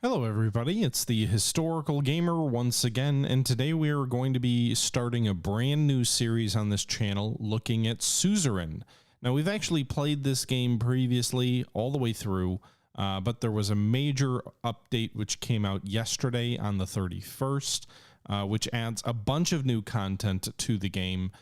Hello everybody, it's the Historical Gamer once again, and today we are going to be starting a brand new series on this channel looking at Suzerain. Now we've actually played this game previously all the way through, but there was a major update which came out yesterday on the 31st, which adds a bunch of new content to the game.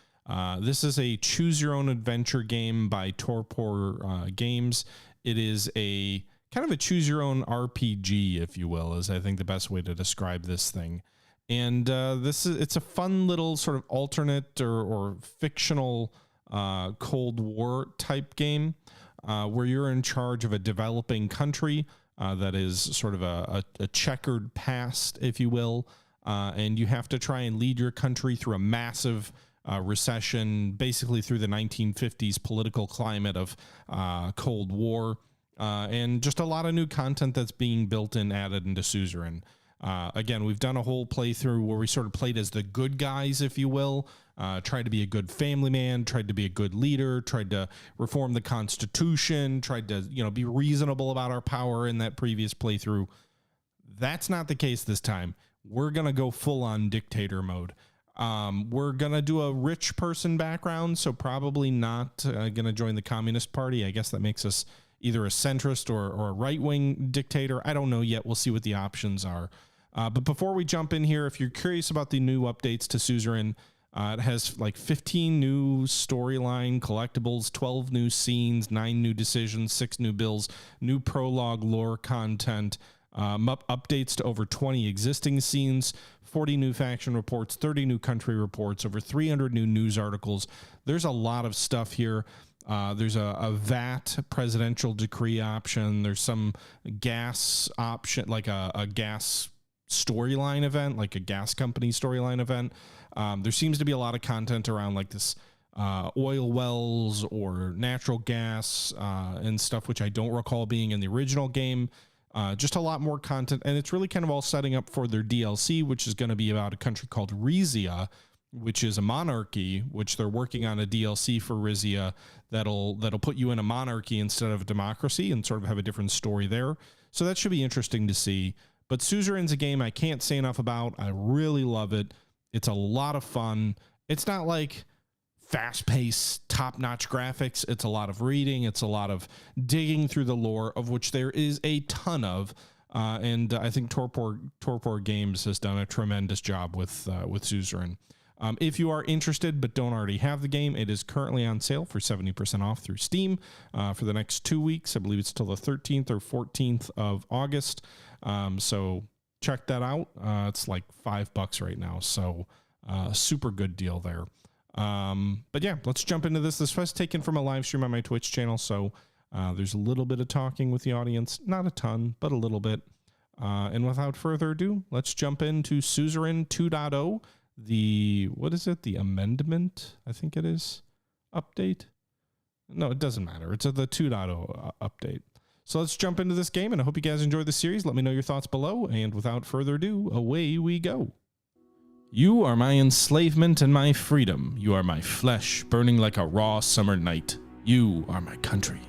This is a choose your own adventure game by Torpor Games. It is a kind of a choose your own RPG, if you will, is I think the best way to describe this thing. And it's a fun little sort of alternate or fictional Cold War type game where you're in charge of a developing country that is sort of a checkered past, if you will, and you have to try and lead your country through a massive recession, basically through the 1950s political climate of Cold War. And just a lot of new content that's being built and added into Suzerain. Again, we've done a whole playthrough where we sort of played as the good guys, if you will, tried to be a good family man, tried to be a good leader, tried to reform the Constitution, tried to, be reasonable about our power in that previous playthrough. That's not the case this time. We're going to go full on dictator mode. We're going to do a rich person background, so probably not going to join the Communist Party. I guess that makes us either a centrist or a right-wing dictator. I don't know yet. We'll see what the options are. But before we jump in here, if you're curious about the new updates to Suzerain, it has like 15 new storyline collectibles, 12 new scenes, 9 new decisions, 6 new bills, new prologue lore content, updates to over 20 existing scenes, 40 new faction reports, 30 new country reports, over 300 new news articles. There's a lot of stuff here. There's a VAT presidential decree option. There's some gas option, like a gas storyline event, like a gas company storyline event. There seems to be a lot of content around like this oil wells or natural gas and stuff, which I don't recall being in the original game. Just a lot more content, and it's really kind of all setting up for their DLC, which is going to be about a country called Rizia, which is a monarchy, which they're working on a DLC for Rizia that'll put you in a monarchy instead of a democracy and sort of have a different story there. So that should be interesting to see. But Suzerain's a game I can't say enough about. I really love it. It's a lot of fun. It's not like fast-paced, top-notch graphics. It's a lot of reading. It's a lot of digging through the lore, of which there is a ton of. And I think Torpor Games has done a tremendous job with Suzerain. If you are interested but don't already have the game, it is currently on sale for 70% off through Steam for the next 2 weeks. I believe it's till the 13th or 14th of August. So check that out. It's like $5 right now. So super good deal there. But yeah, let's jump into this. This was taken from a live stream on my Twitch channel. So there's a little bit of talking with the audience. Not a ton, but a little bit. And without further ado, let's jump into Suzerain 2.0. What is it? The amendment, I think it is. Update? No, it doesn't matter. It's the 2.0 update. So let's jump into this game, and I hope you guys enjoy the series. Let me know your thoughts below, and without further ado, away we go. You are my enslavement and my freedom. You are my flesh, burning like a raw summer night. You are my country.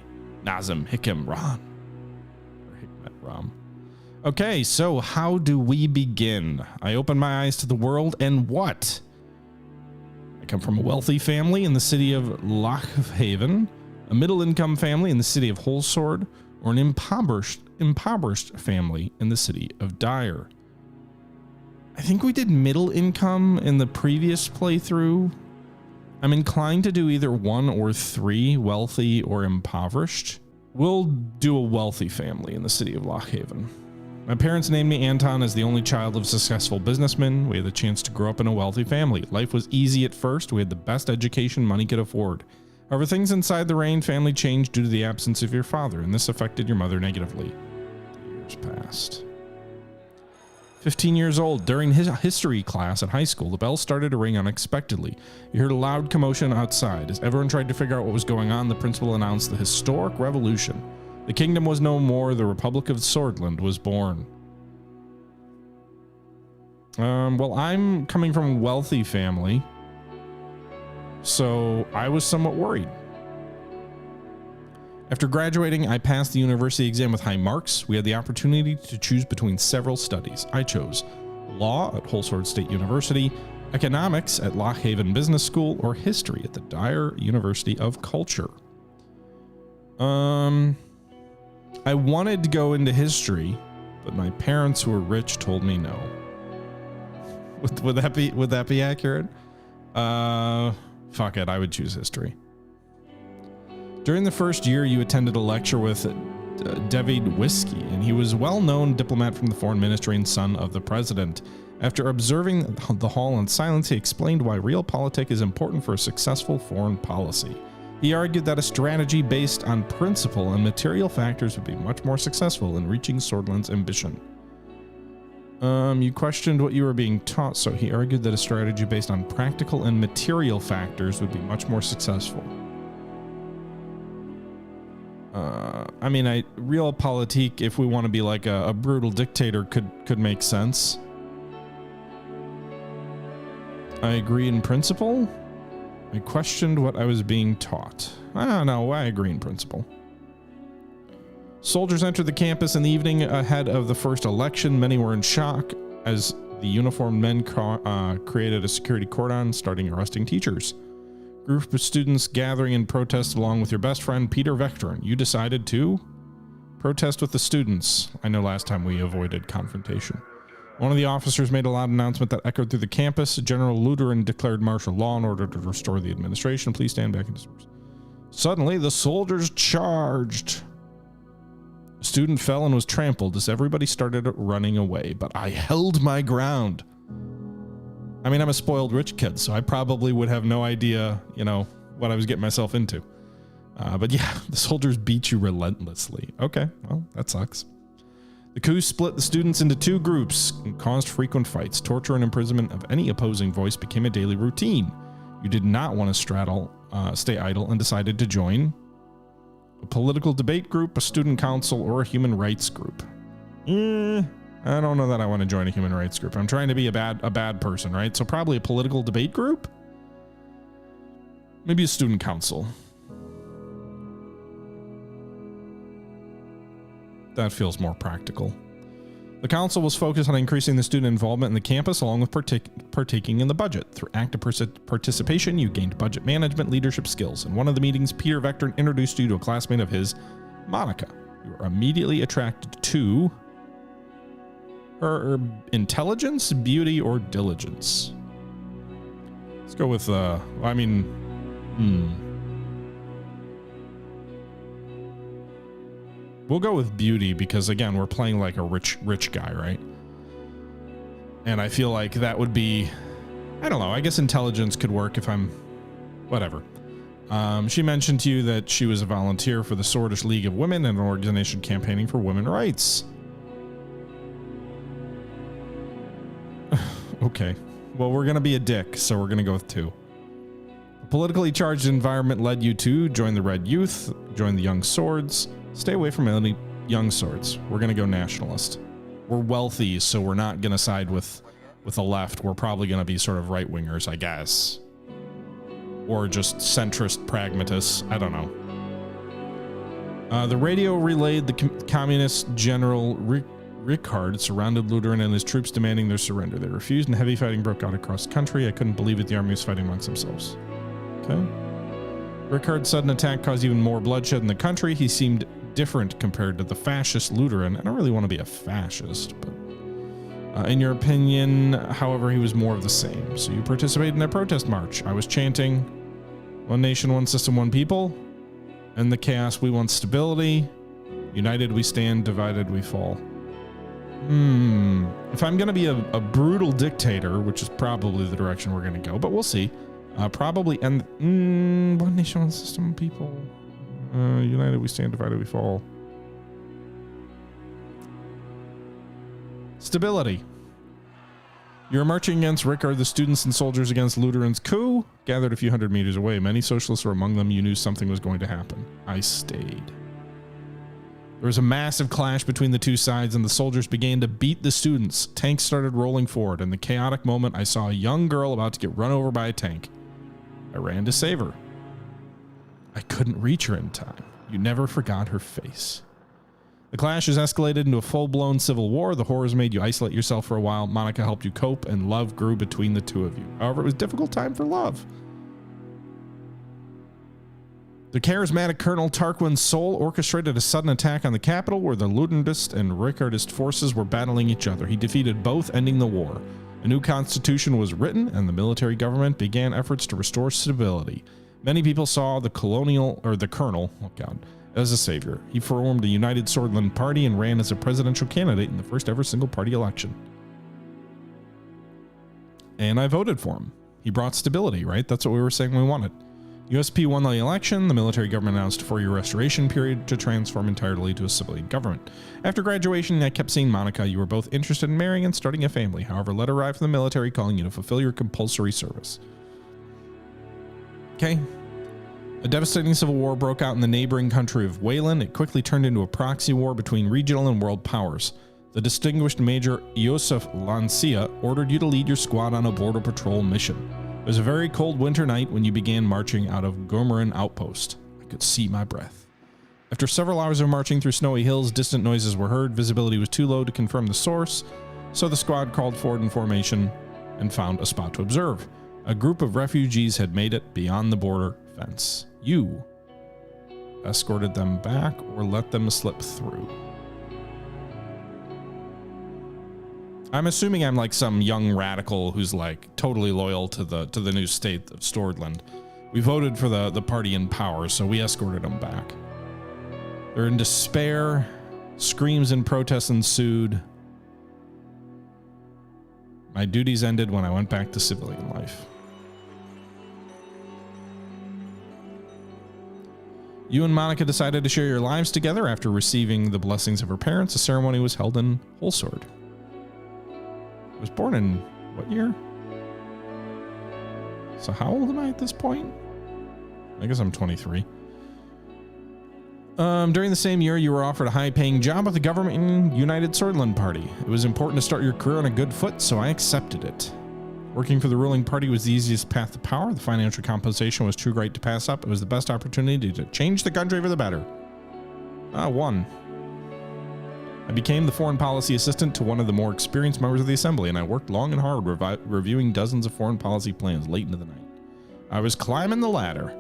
Nazim Hikem Ram. Or Hikmet Ram. Okay, so how do we begin? I open my eyes to the world, and what? I come from a wealthy family in the city of Lochhaven, a middle-income family in the city of Holsword, or an impoverished family in the city of Dyer. I think we did middle income in the previous playthrough. I'm inclined to do either 1 or 3, wealthy or impoverished. We'll do a wealthy family in the city of Lochhaven. My parents named me Anton as the only child of successful businessmen. We had the chance to grow up in a wealthy family. Life was easy at first. We had the best education money could afford. However, things inside the Rayne family changed due to the absence of your father, and this affected your mother negatively. Years passed. 15 years old, during his history class at high school, the bell started to ring unexpectedly. You heard a loud commotion outside. As everyone tried to figure out what was going on, the principal announced the historic revolution. The kingdom was no more. The Republic of Sordland was born. Well, I'm coming from a wealthy family, so I was somewhat worried. After graduating, I passed the university exam with high marks. We had the opportunity to choose between several studies. I chose law at Holsworth State University, economics at Lock Haven Business School, or history at the Dyer University of Culture. I wanted to go into history, but my parents, who were rich, told me no. Would that be accurate? Fuck it, I would choose history. During the first year, you attended a lecture with David Whiskey, and he was a well-known diplomat from the foreign ministry and son of the president. After observing the hall in silence, he explained why realpolitik is important for a successful foreign policy. He argued that a strategy based on principle and material factors would be much more successful in reaching Sordland's ambition. You questioned what you were being taught, so he argued that a strategy based on practical and material factors would be much more successful. I mean, realpolitik, if we want to be like a brutal dictator, could make sense. I agree in principle. I questioned what I was being taught. No, I agree in principle. Soldiers entered the campus in the evening ahead of the first election. Many were in shock as the uniformed men created a security cordon, starting arresting teachers. Group of students gathering in protest along with your best friend, Peter Vectorin. You decided to protest with the students. I know last time we avoided confrontation. One of the officers made a loud announcement that echoed through the campus. General Lutheran declared martial law in order to restore the administration. Please stand back and disperse. Suddenly, the soldiers charged. A student fell and was trampled as everybody started running away, but I held my ground. I mean, I'm a spoiled rich kid, so I probably would have no idea, what I was getting myself into. But yeah, the soldiers beat you relentlessly. Okay, well, that sucks. The coup split the students into two groups and caused frequent fights. Torture and imprisonment of any opposing voice became a daily routine. You did not want to stay idle and decided to join a political debate group, a student council, or a human rights group. I don't know that I want to join a human rights group. I'm trying to be a bad person, right? So probably a political debate group? Maybe a student council. That feels more practical. The council was focused on increasing the student involvement in the campus along with partaking in the budget. Through active participation, you gained budget management leadership skills. In one of the meetings, Peter Vectorin introduced you to a classmate of his, Monica. You were immediately attracted to her intelligence, beauty, or diligence. Let's go with, We'll go with beauty because, again, we're playing like a rich guy, right? And I feel like that would be, I don't know, I guess intelligence could work if I'm, whatever. She mentioned to you that she was a volunteer for the Swordish League of Women and an organization campaigning for women's rights. Okay, well, we're going to be a dick, so we're going to go with 2. A politically charged environment led you to join the Red Youth, join the Young Swords. Stay away from any Young Swords. We're going to go nationalist. We're wealthy, so we're not going to side with the left. We're probably going to be sort of right-wingers, I guess. Or just centrist pragmatists. I don't know. The radio relayed the communist General Ricard surrounded Lutheran and his troops demanding their surrender. They refused and heavy fighting broke out across the country. I couldn't believe it. The army was fighting amongst themselves. Okay. Ricard's sudden attack caused even more bloodshed in the country. He seemed different compared to the fascist Lutheran. I don't really want to be a fascist, but in your opinion, however, he was more of the same. So you participated in a protest march. I was chanting, one nation, one system, one people. In the chaos, we want stability. United we stand, divided we fall. If I'm going to be a brutal dictator, which is probably the direction we're going to go, but we'll see. Probably end one nation, one system, one people. United we stand, divided we fall. Stability. You're marching against Ricard, the students and soldiers against Lutherans' coup. Gathered a few hundred meters away. Many socialists were among them. You knew something was going to happen. I stayed. There was a massive clash between the two sides and the soldiers began to beat the students. Tanks started rolling forward. In the chaotic moment, I saw a young girl about to get run over by a tank. I ran to save her. I couldn't reach her in time. You never forgot her face. The clash has escalated into a full-blown civil war. The horrors made you isolate yourself for a while. Monica helped you cope, and love grew between the two of you. However, it was a difficult time for love. The charismatic Colonel Tarquin Sol orchestrated a sudden attack on the capital where the Ludendist and Ricardist forces were battling each other. He defeated both, ending the war. A new constitution was written, and the military government began efforts to restore stability. Many people saw the colonel, as a savior. He formed a united Sordland party and ran as a presidential candidate in the first ever single-party election. And I voted for him. He brought stability, right? That's what we were saying we wanted. USP won the election. The military government announced a 4-year restoration period to transform entirely to a civilian government. After graduation, I kept seeing Monica. You were both interested in marrying and starting a family. However, a letter arrived from the military calling you to fulfill your compulsory service. Okay. A devastating civil war broke out in the neighboring country of Wayland. It quickly turned into a proxy war between regional and world powers. The distinguished Major Iosef Lancia ordered you to lead your squad on a border patrol mission. It was a very cold winter night when you began marching out of Gomerin Outpost. I could see my breath. After several hours of marching through snowy hills, distant noises were heard. Visibility was too low to confirm the source, so the squad crawled forward in formation and found a spot to observe. A group of refugees had made it beyond the border fence. You escorted them back or let them slip through. I'm assuming I'm like some young radical who's like totally loyal to the new state of Sordland. We voted for the party in power, so we escorted them back. They're in despair. Screams and protests ensued. My duties ended when I went back to civilian life. You and Monica decided to share your lives together after receiving the blessings of her parents. A ceremony was held in Holsword. I was born in what year? So how old am I at this point? I guess I'm 23. During the same year, you were offered a high-paying job with the government in United Sordland Party. It was important to start your career on a good foot, so I accepted it. Working for the ruling party was the easiest path to power. The financial compensation was too great to pass up. It was the best opportunity to change the country for the better. One. I became the foreign policy assistant to one of the more experienced members of the assembly, and I worked long and hard reviewing dozens of foreign policy plans late into the night. I was climbing the ladder.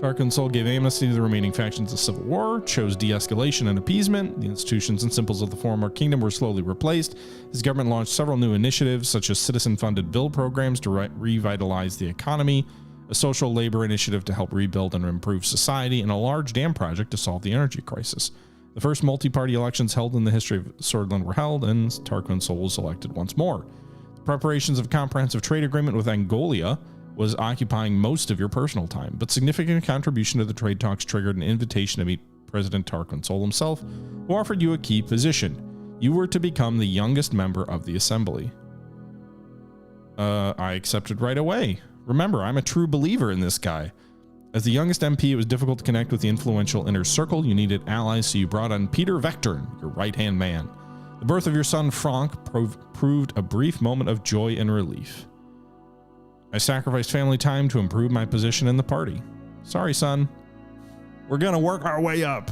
Tarquin Sol gave amnesty to the remaining factions of civil war, chose de-escalation and appeasement. The institutions and symbols of the former kingdom were slowly replaced. His government launched several new initiatives, such as citizen-funded bill programs to revitalize the economy, a social labor initiative to help rebuild and improve society, and a large dam project to solve the energy crisis. The first multi-party elections held in the history of Sordland were held, and Tarquin Sol was elected once more. The preparations of a comprehensive trade agreement with Angola was occupying most of your personal time, but significant contribution to the trade talks triggered an invitation to meet President Tarquin Sol himself, who offered you a key position. You were to become the youngest member of the assembly. I accepted right away. Remember, I'm a true believer in this guy. As the youngest MP, it was difficult to connect with the influential inner circle. You needed allies, so you brought on Peter Vectorn, your right-hand man. The birth of your son, Franck, proved a brief moment of joy and relief. I sacrificed family time to improve my position in the party. Sorry, son. We're gonna work our way up.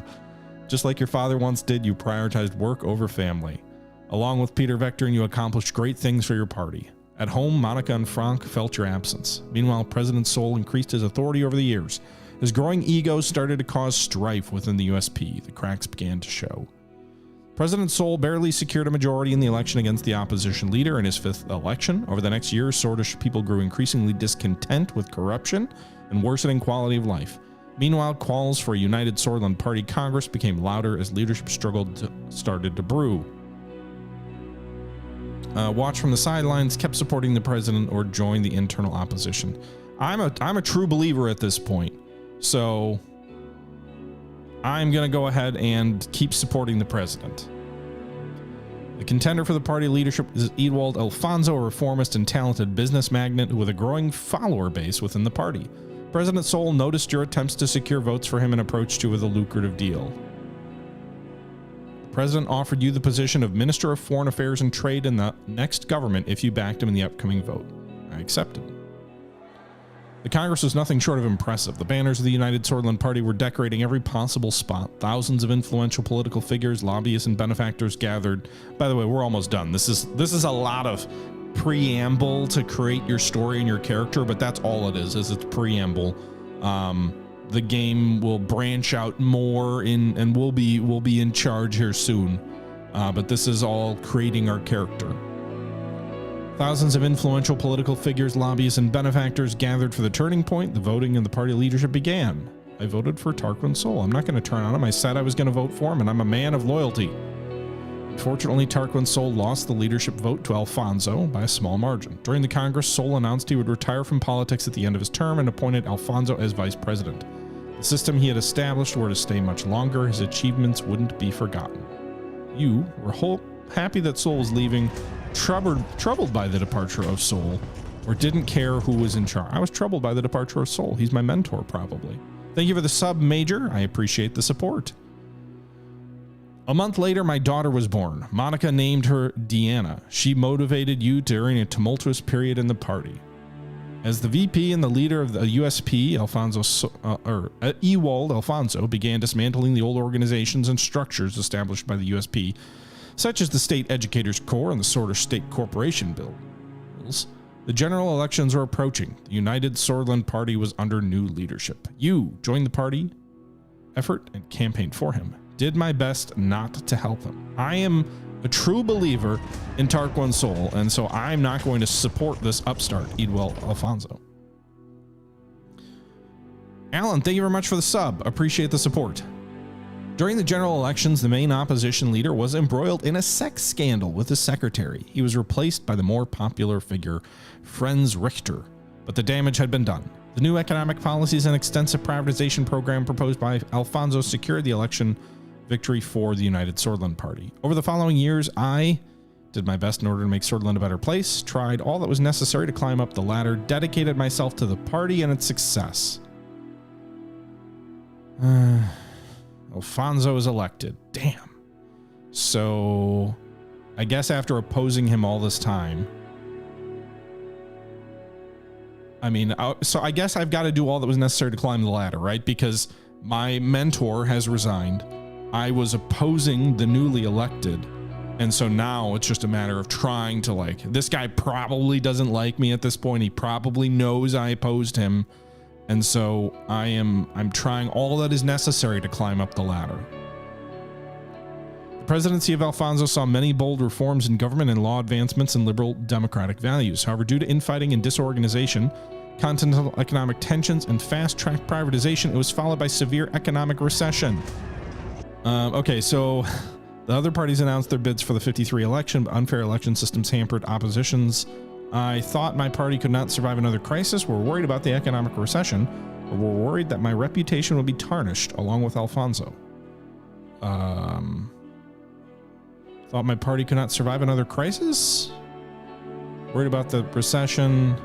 Just like your father once did, you prioritized work over family. Along with Peter Vectorn, you accomplished great things for your party. At home, Monica and Franck felt your absence. Meanwhile, President Sol increased his authority over the years. His growing ego started to cause strife within the USP. The cracks began to show. President Sol barely secured a majority in the election against the opposition leader in his 5th election. Over the next year, Sordish people grew increasingly discontent with corruption and worsening quality of life. Meanwhile, calls for a united Sordland Party Congress became louder as leadership started to brew. Watch from the sidelines, kept supporting the president, or joined the internal opposition. I'm a true believer at this point, so I'm going to go ahead and keep supporting the president. The contender for the party leadership is Ewald Alfonso, a reformist and talented business magnate with a growing follower base within the party. President Sol noticed your attempts to secure votes for him and approached you with a lucrative deal. The president offered you the position of Minister of Foreign Affairs and Trade in the next government if you backed him in the upcoming vote. I accepted. The Congress was nothing short of impressive. The banners of the United Sordland Party were decorating every possible spot. Thousands of influential political figures, lobbyists, and benefactors gathered. By the way, we're almost done. This is a lot of preamble to create your story and your character, but that's all it is it's preamble. The game will branch out more and we'll be in charge here soon. But this is all creating our character. Thousands of influential political figures, lobbyists, and benefactors gathered for the turning point. The voting and the party leadership began. I voted for Tarquin Sol. I'm not going to turn on him. I said I was going to vote for him, and I'm a man of loyalty. Unfortunately, Tarquin Sol lost the leadership vote to Alfonso by a small margin. During the Congress, Sol announced he would retire from politics at the end of his term and appointed Alfonso as vice president. The system he had established were to stay much longer. His achievements wouldn't be forgotten. You were happy that Sol was leaving, troubled by the departure of Sol, or didn't care who was in charge. I was troubled by the departure of Sol. He's my mentor, probably. Thank you for the sub, Major. I appreciate the support. A month later, my daughter was born. Monica named her Deanna. She motivated you during a tumultuous period in the party. As the VP and the leader of the USP, Ewald Alfonso began dismantling the old organizations and structures established by the USP, such as the State Educators Corps and the Sorter State Corporation bills. The general elections were approaching. The United Sordland Party was under new leadership. You joined the party effort and campaigned for him. Did my best not to help him. I am a true believer in Tarquin Sol, and so I'm not going to support this upstart, Ewald Alfonso. Alan, thank you very much for the sub. Appreciate the support. During the general elections, the main opposition leader was embroiled in a sex scandal with his secretary. He was replaced by the more popular figure, Franz Richter, but the damage had been done. The new economic policies and extensive privatization program proposed by Alfonso secured the election victory for the United Sordland Party. Over the following years, I did my best in order to make Sordland a better place, tried all that was necessary to climb up the ladder, dedicated myself to the party and its success. Alfonso is elected. Damn. So I guess after opposing him all this time, so I guess I've got to do all that was necessary to climb the ladder, right? Because my mentor has resigned. I was opposing the newly elected. And so now it's just a matter of trying to this guy probably doesn't like me at this point. He probably knows I opposed him. And so I'm trying all that is necessary to climb up the ladder. The presidency of Alfonso saw many bold reforms in government and law advancements and liberal democratic values. However, due to infighting and disorganization, continental economic tensions, and fast-track privatization, it was followed by severe economic recession. Okay, so the other parties announced their bids for the 53 election, but unfair election systems hampered oppositions. I thought my party could not survive another crisis. We're worried about the economic recession, or we're worried that my reputation would be tarnished along with Alfonso. Thought my party could not survive another crisis? Worried about the recession.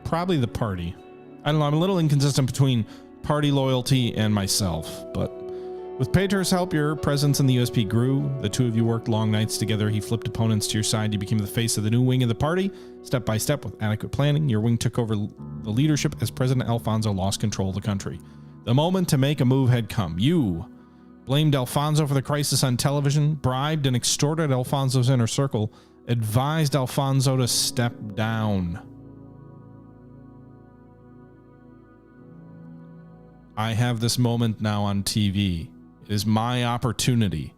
Probably the party. I don't know. I'm a little inconsistent between party loyalty and myself, but with Peter's help, your presence in the USP grew. The two of you worked long nights together. He flipped opponents to your side. You became the face of the new wing of the party. Step by step, with adequate planning, your wing took over the leadership as President Alfonso lost control of the country. The moment to make a move had come. You blamed Alfonso for the crisis on television, bribed and extorted Alfonso's inner circle, advised Alfonso to step down. I have this moment now on TV. It is my opportunity.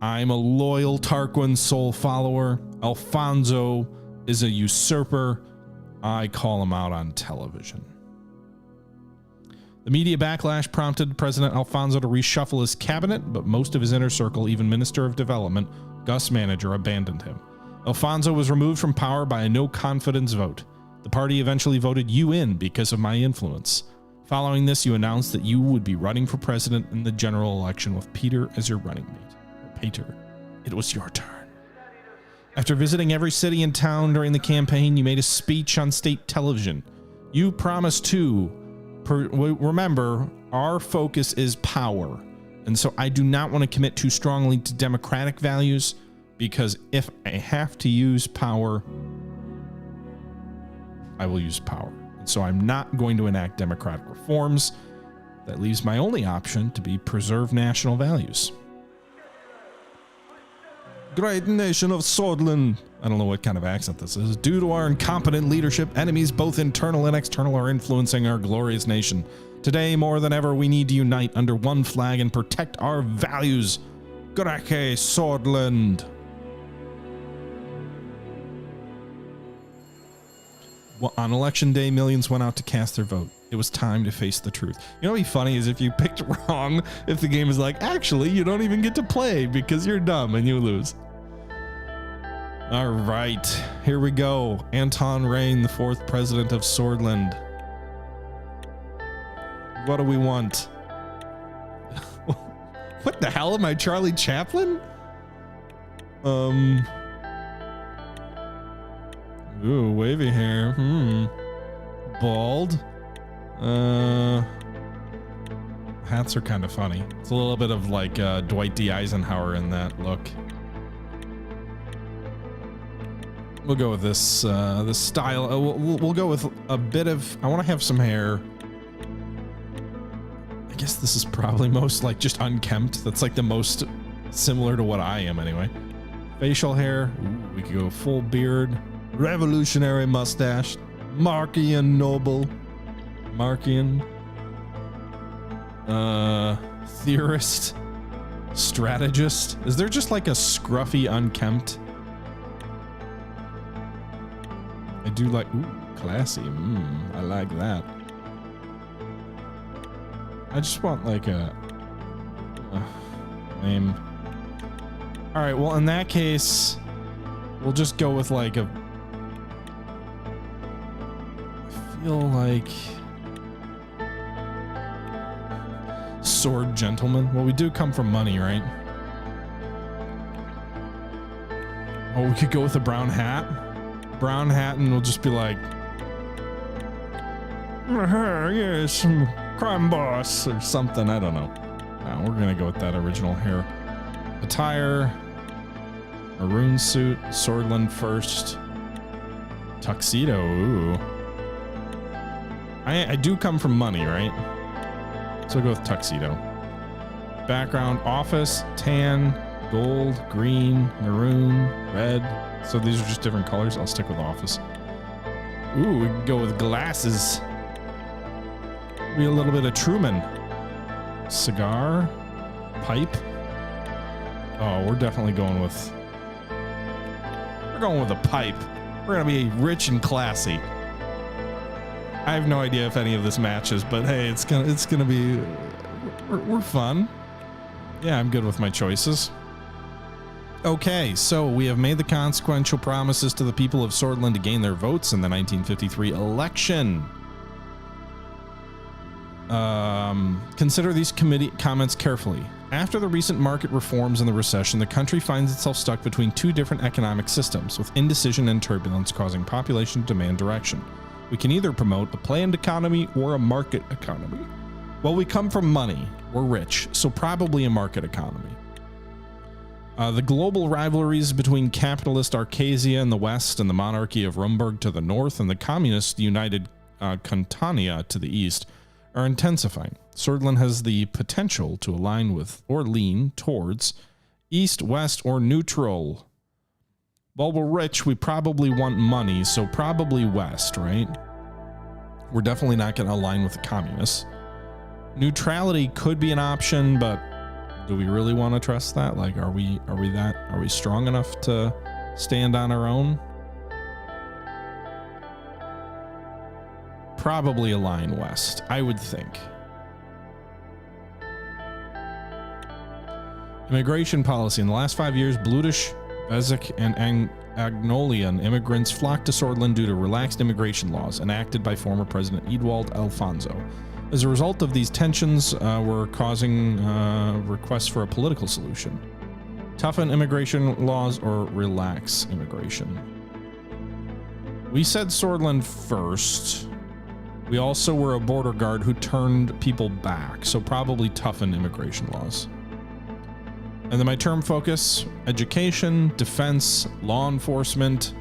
I'm a loyal Tarquin Sol follower. Alfonso is a usurper. I call him out on television. The media backlash prompted President Alfonso to reshuffle his cabinet, but most of his inner circle, even Minister of Development, Gus Manager, abandoned him. Alfonso was removed from power by a no-confidence vote. The party eventually voted you in because of my influence. Following this, you announced that you would be running for president in the general election with Peter as your running mate. Peter, it was your turn. After visiting every city and town during the campaign, you made a speech on state television. You promised to, remember, our focus is power. And so I do not want to commit too strongly to democratic values, because if I have to use power, I will use power. And so I'm not going to enact democratic reforms. That leaves my only option to be preserve national values. Great nation of Sordland. I don't know what kind of accent this is. Due to our incompetent leadership, enemies both internal and external are influencing our glorious nation. Today, more than ever, we need to unite under one flag and protect our values. Great Sordland. Well, on election day, millions went out to cast their vote. It was time to face the truth. You know what'd be funny is if you picked wrong, if the game is like, actually, you don't even get to play because you're dumb and you lose. All right, here we go. Anton Rayne, the 4th President of Sordland. What do we want? What the hell? Am I Charlie Chaplin? Ooh, wavy hair. Bald. Hats are kind of funny. It's a little bit of like Dwight D. Eisenhower in that look. We'll go with this this style. We'll go with a bit of. I want to have some hair. I guess this is probably most like just unkempt. That's like the most similar to what I am anyway. Facial hair. Ooh, we could go full beard. Revolutionary mustache. Markian noble. Markian. Theorist. Strategist. Is there just like a scruffy unkempt? I do like, ooh, classy. I like that. I just want like a name. All right, well, in that case, we'll just go with like a, I feel like sword gentleman. Well, we do come from money, right? Oh, we could go with a brown hat. Brown hat, and we'll just be like, yeah, some crime boss or something. I don't know. No, we're gonna go with that original hair. Attire, maroon suit, Sordland first, tuxedo. Ooh. I do come from money, right? So we'll go with tuxedo. Background, office, tan, gold, green, maroon, red. So these are just different colors. I'll stick with office. Ooh, we can go with glasses. Be a little bit of Truman. Cigar, pipe. Oh, we're definitely going with. We're going with a pipe. We're gonna be rich and classy. I have no idea if any of this matches, but hey, it's gonna be. We're fun. Yeah, I'm good with my choices. Okay, so we have made the consequential promises to the people of Sordland to gain their votes in the 1953 election. Consider these committee comments carefully. After the recent market reforms and the recession, the country finds itself stuck between two different economic systems, with indecision and turbulence causing population to demand direction. We can either promote a planned economy or a market economy. Well, we come from money. We're rich, so probably a market economy. The global rivalries between capitalist Arcasia in the west and the monarchy of Rumburg to the north and the communist United Contania to the east are intensifying. Sordland has the potential to align with or lean towards east, west, or neutral. While we're rich, we probably want money, so probably west, right? We're definitely not going to align with the communists. Neutrality could be an option, but do we really want to trust that? Like, are we strong enough to stand on our own? Probably align west, I would think. Immigration policy. In the last 5 years, Bludish, Bezek, and Agnolian immigrants flocked to Sordland due to relaxed immigration laws enacted by former President Ewald Alfonso. As a result of these tensions, were causing requests for a political solution. Toughen immigration laws or relax immigration. We said Sordland first. We also were a border guard who turned people back, so probably toughen immigration laws. And then my term focus: education, defense, law enforcement,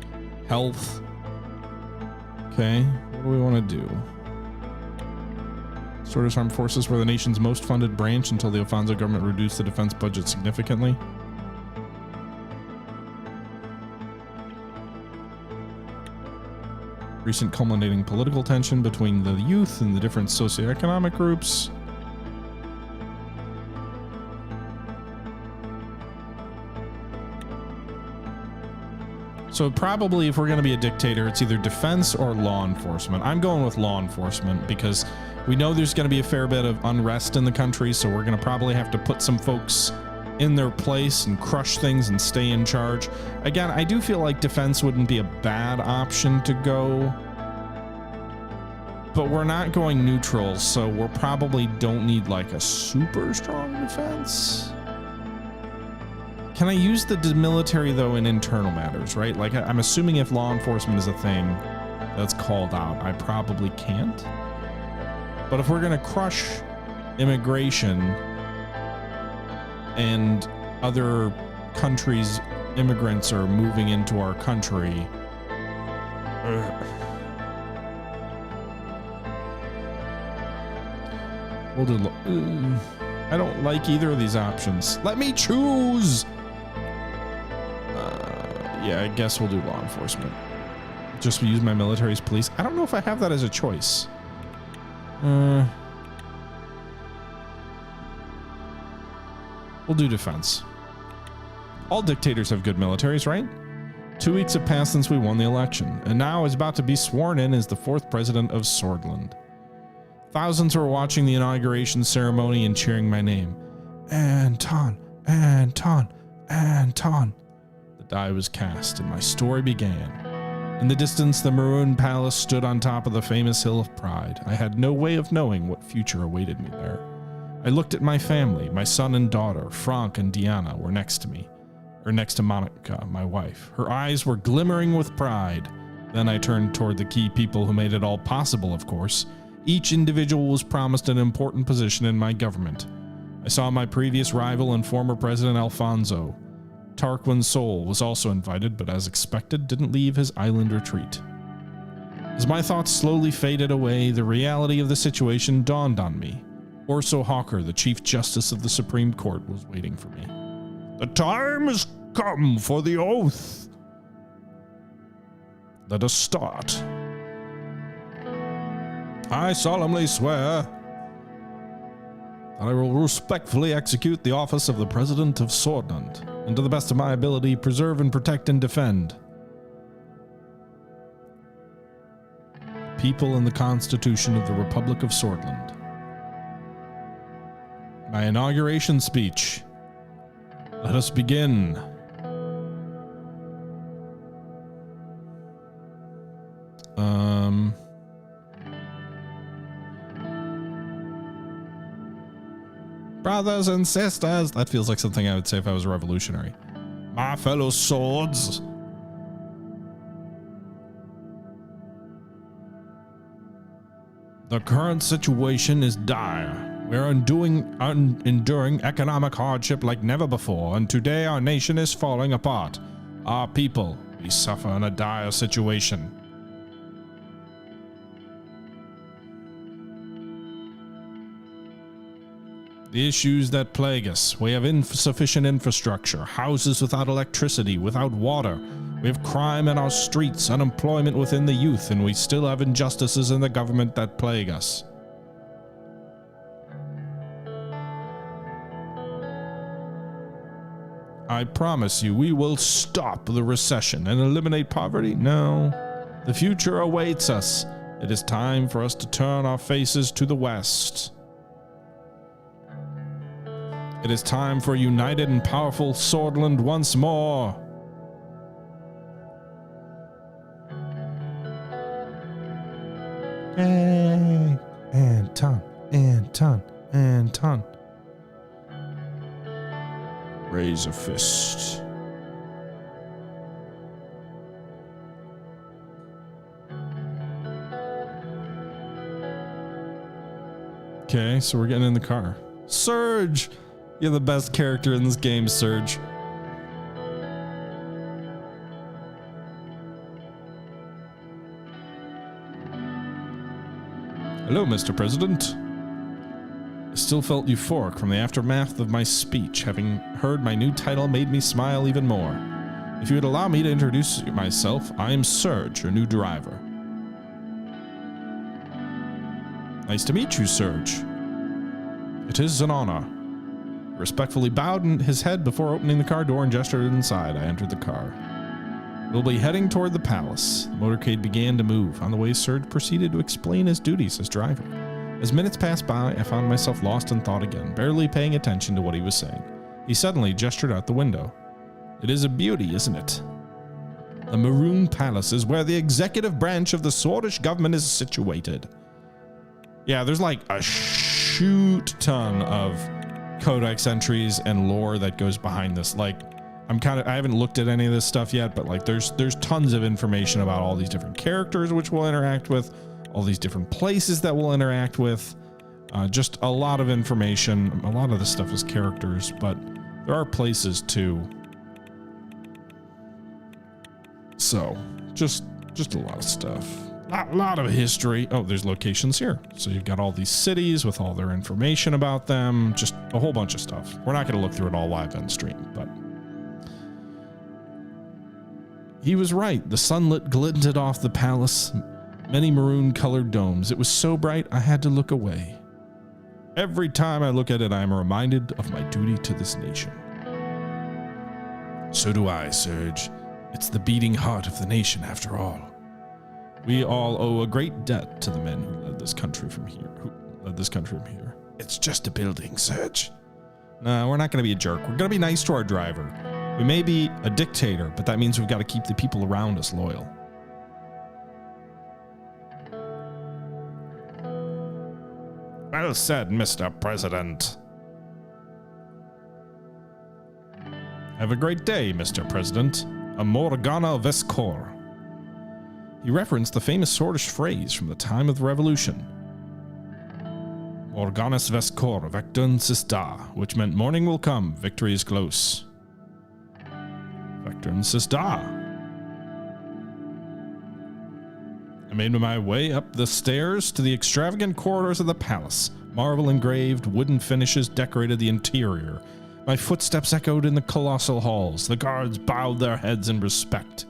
health. Okay, what do we want to do? Swedish Armed Forces were the nation's most funded branch until the Alfonso government reduced the defense budget significantly. Recent culminating political tension between the youth and the different socioeconomic groups. So probably if we're going to be a dictator, it's either defense or law enforcement. I'm going with law enforcement because we know there's going to be a fair bit of unrest in the country, so we're going to probably have to put some folks in their place and crush things and stay in charge. Again, I do feel like defense wouldn't be a bad option to go, but we're not going neutral, so we probably don't need like a super strong defense. Can I use the military though in internal matters, right? Like I'm assuming if law enforcement is a thing that's called out, I probably can't. But if we're going to crush immigration and other countries' immigrants are moving into our country, we'll do. I don't like either of these options. Let me choose. Yeah, I guess we'll do law enforcement. Just use my military as police. I don't know if I have that as a choice. We'll do defense. All dictators have good militaries, right? 2 weeks have passed since we won the election, and now is about to be sworn in as the 4th president of Sordland. Thousands were watching the inauguration ceremony and cheering my name. Anton, Anton, Anton. The die was cast and my story began. In the distance, the Maroon Palace stood on top of the famous Hill of Pride. I had no way of knowing what future awaited me there. I looked at my family. My son and daughter, Frank and Diana, were next to me, or next to Monica, my wife. Her eyes were glimmering with pride. Then I turned toward the key people who made it all possible, of course. Each individual was promised an important position in my government. I saw my previous rival and former President Alfonso. Tarquin Sol was also invited, but as expected, didn't leave his island retreat. As my thoughts slowly faded away, the reality of the situation dawned on me. Orso Hawker, the Chief Justice of the Supreme Court, was waiting for me. The time has come for the oath. Let us start. I solemnly swear that I will respectfully execute the office of the President of Sordland, and to the best of my ability, preserve and protect and defend people and the Constitution of the Republic of Sordland. My inauguration speech. Let us begin. Brothers and sisters. That feels like something I would say if I was a revolutionary. My fellow swords. The current situation is dire. We are enduring economic hardship like never before, and today our nation is falling apart. Our people, we suffer in a dire situation. The issues that plague us. We have insufficient infrastructure, houses without electricity, without water. We have crime in our streets, unemployment within the youth, and we still have injustices in the government that plague us. I promise you, we will stop the recession and eliminate poverty. No, the future awaits us. It is time for us to turn our faces to the West. It is time for a united and powerful Sordland once more. Hey, Anton, Anton, Anton. Raise a fist. Okay, so we're getting in the car. Surge! You're the best character in this game, Surge. Hello, Mr. President. I still felt euphoric from the aftermath of my speech. Having heard my new title made me smile even more. If you would allow me to introduce myself, I am Serge, your new driver. Nice to meet you, Serge. It is an honor. He respectfully bowed his head before opening the car door and gestured inside. I entered the car. We'll be heading toward the palace. The motorcade began to move. On the way, Serge proceeded to explain his duties as driver. As minutes passed by, I found myself lost in thought again, barely paying attention to what he was saying. He suddenly gestured out the window. It is a beauty, isn't it? The Maroon Palace is where the executive branch of the Swordish government is situated. Yeah, there's like a shoot ton of codex entries and lore that goes behind this. Like, I haven't looked at any of this stuff yet, but like there's tons of information about all these different characters which we'll interact with, all these different places that we'll interact with. Just a lot of information. A lot of this stuff is characters, but there are places too. So, just a lot of stuff. A lot of history. Oh, there's locations here. So you've got all these cities with all their information about them. Just a whole bunch of stuff. We're not going to look through it all live on stream, but he was right. The sunlight glinted off the palace, many maroon-colored domes. It was so bright, I had to look away. Every time I look at it, I am reminded of my duty to this nation. So do I, Serge. It's the beating heart of the nation, after all. We all owe a great debt to the men who led this country from here. It's just a building, Serge. No, we're not going to be a jerk. We're going to be nice to our driver. We may be a dictator, but that means we've got to keep the people around us loyal. Well said, Mr. President. Have a great day, Mr. President. A Morgana Vescor. He referenced the famous Swordish phrase from the time of the Revolution. Morganus Vescor, Vectun Sista, which meant morning will come, victory is close. Vectun Sista. I made my way up the stairs to the extravagant corridors of the palace. Marble engraved wooden finishes decorated the interior. My footsteps echoed in the colossal halls. The guards bowed their heads in respect.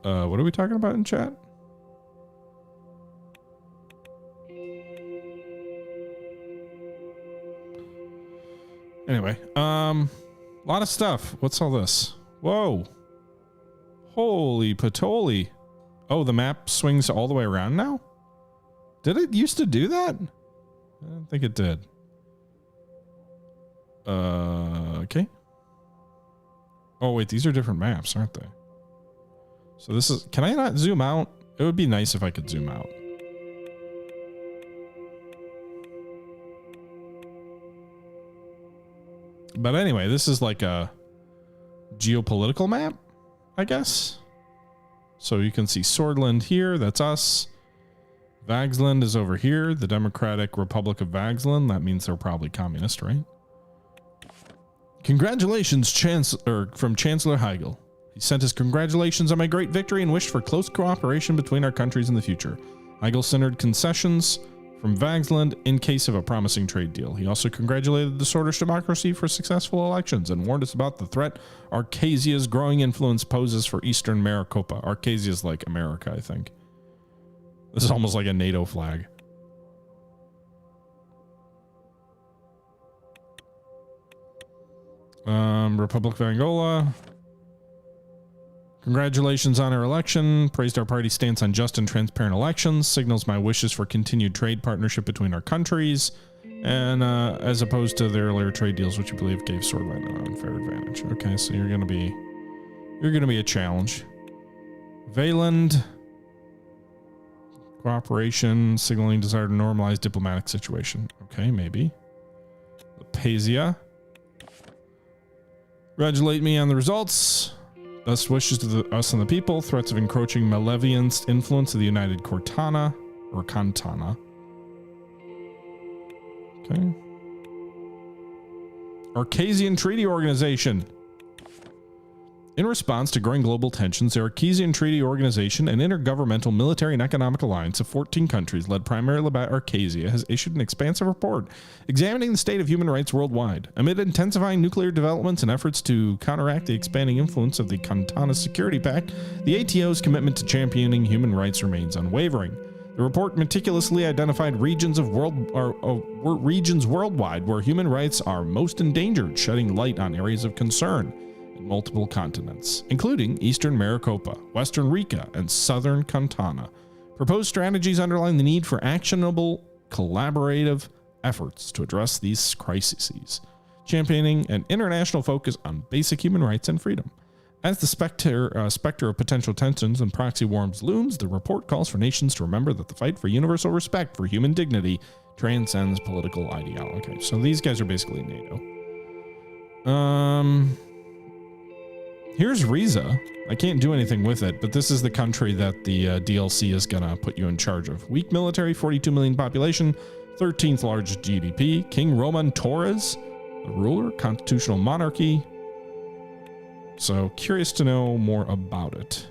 What are we talking about in chat? Anyway, a lot of stuff. What's all this? Whoa. Holy patoli. Oh, the map swings all the way around now? Did it used to do that? I don't think it did. Okay. Oh, wait, these are different maps, aren't they? So this is, can I not zoom out? It would be nice if I could zoom out. But anyway, this is like a geopolitical map, I guess. So you can see Sordland here, that's us. Vagsland is over here, the Democratic Republic of Vagsland. That means they're probably communist, right? Congratulations, from Chancellor Heigl. He sent his congratulations on my great victory and wished for close cooperation between our countries in the future. Heigl centered concessions from Vagsland in case of a promising trade deal. He also congratulated the Swordish democracy for successful elections and warned us about the threat Arcasia's growing influence poses for Eastern Maricopa. Arcasia is like America, I think. This is almost like a NATO flag. Republic of Angola. Congratulations on our election. Praised our party's stance on just and transparent elections. Signals my wishes for continued trade partnership between our countries. And as opposed to the earlier trade deals, which you believe gave Sordland an unfair advantage. Okay, so you're gonna be a challenge. Valand. Cooperation, signaling desire to normalize diplomatic situation. Okay, maybe. Lepazia. Congratulate me on the results. Best wishes to us and the people. Threats of encroaching Malevian influence of the United Cortana or Cantana. Okay. Arcasian Treaty Organization. In response to growing global tensions, the Arquesian Treaty Organization, an intergovernmental military and economic alliance of 14 countries led primarily by Arcasia, has issued an expansive report examining the state of human rights worldwide. Amid intensifying nuclear developments and efforts to counteract the expanding influence of the Kantana Security Pact, the ATO's commitment to championing human rights remains unwavering. The report meticulously identified regions worldwide where human rights are most endangered, shedding light on areas of concern in multiple continents, including Eastern Maricopa, Western Rica, and Southern Kantana. Proposed strategies underline the need for actionable, collaborative efforts to address these crises, championing an international focus on basic human rights and freedom. As the specter of potential tensions and proxy wars looms, the report calls for nations to remember that the fight for universal respect for human dignity transcends political ideology. Okay, so these guys are basically NATO. Here's Riza. I can't do anything with it, but this is the country that the DLC is gonna put you in charge of. Weak military, 42 million population, 13th largest GDP. King Roman Torres, the ruler, constitutional monarchy. So curious to know more about it.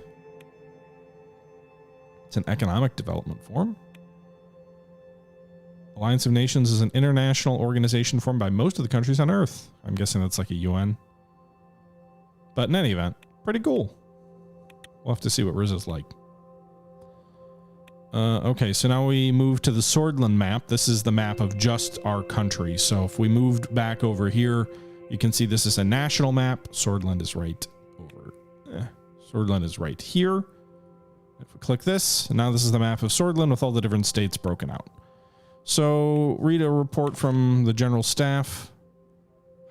It's an economic development forum. Alliance of Nations is an international organization formed by most of the countries on Earth. I'm guessing that's like a UN. But in any event, pretty cool. We'll have to see what Riza's like. Okay, so now we move to the Sordland map. This is the map of just our country. So if we moved back over here, you can see this is a national map. Sordland is right over. Sordland is right here. If we click this, now this is the map of Sordland with all the different states broken out. So read a report from the General Staff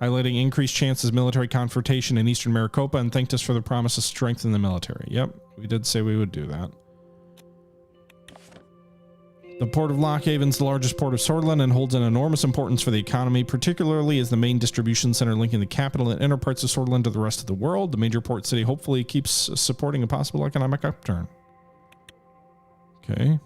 highlighting increased chances of military confrontation in Eastern Maricopa and thanked us for the promise to strengthen the military. Yep, we did say we would do that. The port of Lockhaven is the largest port of Sordland and holds an enormous importance for the economy, particularly as the main distribution center linking the capital and inner parts of Sordland to the rest of the world. The major port city hopefully keeps supporting a possible economic upturn. Okay.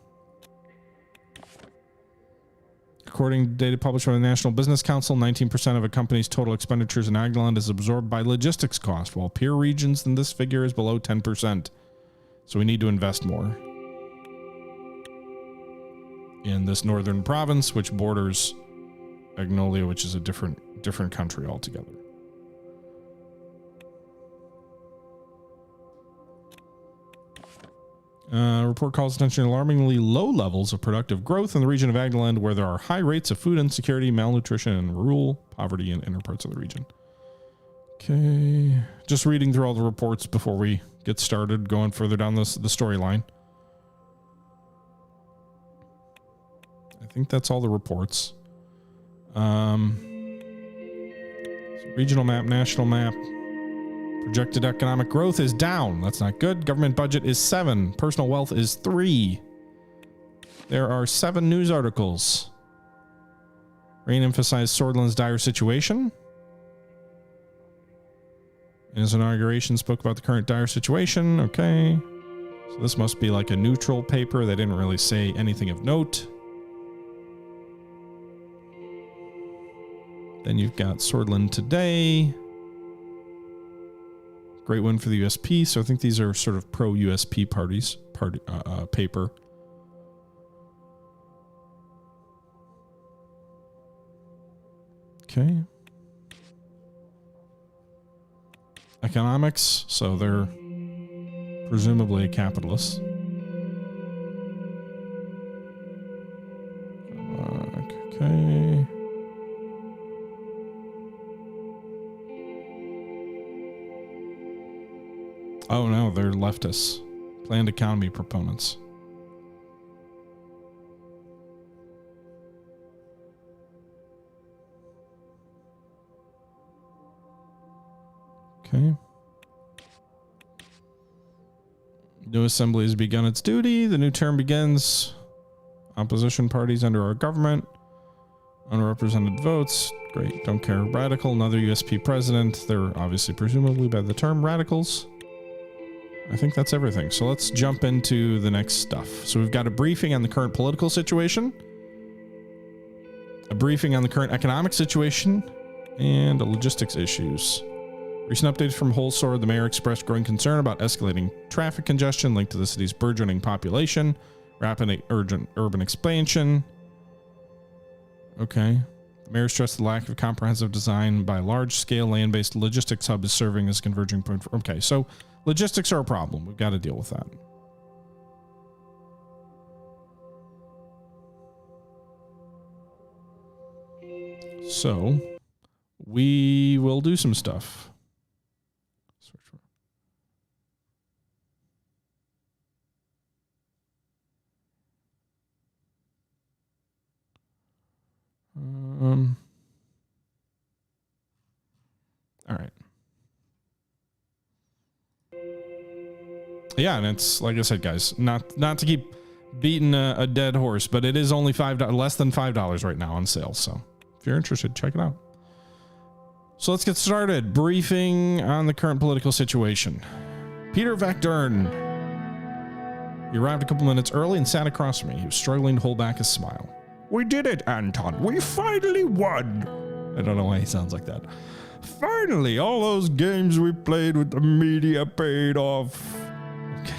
According to data published by the National Business Council, 19% of a company's total expenditures in Agland is absorbed by logistics costs, while peer regions in this figure is below 10%. So we need to invest more in this northern province, which borders Agnolia, which is a different country altogether. Report calls attention to alarmingly low levels of productive growth in the region of Agland, where there are high rates of food insecurity, malnutrition, and rural poverty in inner parts of the region. Okay, just reading through all the reports before we get started, going further down the storyline. I think that's all the reports. So regional map, national map. Projected economic growth is down. That's not good. Government budget is 7. Personal wealth is 3. There are 7 news articles. Rayne emphasized Sordland's dire situation. In his inauguration, spoke about the current dire situation. Okay. So this must be like a neutral paper. They didn't really say anything of note. Then you've got Sordland Today. Great win for the USP. So I think these are sort of pro-USP paper. Okay. Economics. So they're presumably a capitalist. Okay. Oh no, they're leftists. Planned economy proponents. Okay. New assembly has begun its duty. The new term begins. Opposition parties under our government. Unrepresented votes. Great. Don't care. Radical. Another USP president. They're obviously presumably by the term radicals. I think that's everything. So let's jump into the next stuff. So we've got a briefing on the current political situation, a briefing on the current economic situation, and the logistics issues. Recent updates from Whole Sword, the mayor expressed growing concern about escalating traffic congestion linked to the city's burgeoning population, rapid urban expansion. Okay. The mayor stressed the lack of comprehensive design by a large-scale land-based logistics hub is serving as a converging point. Okay, so logistics are a problem. We've got to deal with that. So we will do some stuff. All right. Yeah, and it's like I said, guys, not to keep beating a dead horse, but it is only less than $5 right now on sale. So if you're interested, check it out. So let's get started. Briefing on the current political situation. Peter Vectern. He arrived a couple minutes early and sat across from me. He was struggling to hold back a smile. We did it, Anton. We finally won. I don't know why he sounds like that. Finally, all those games we played with the media paid off. Okay.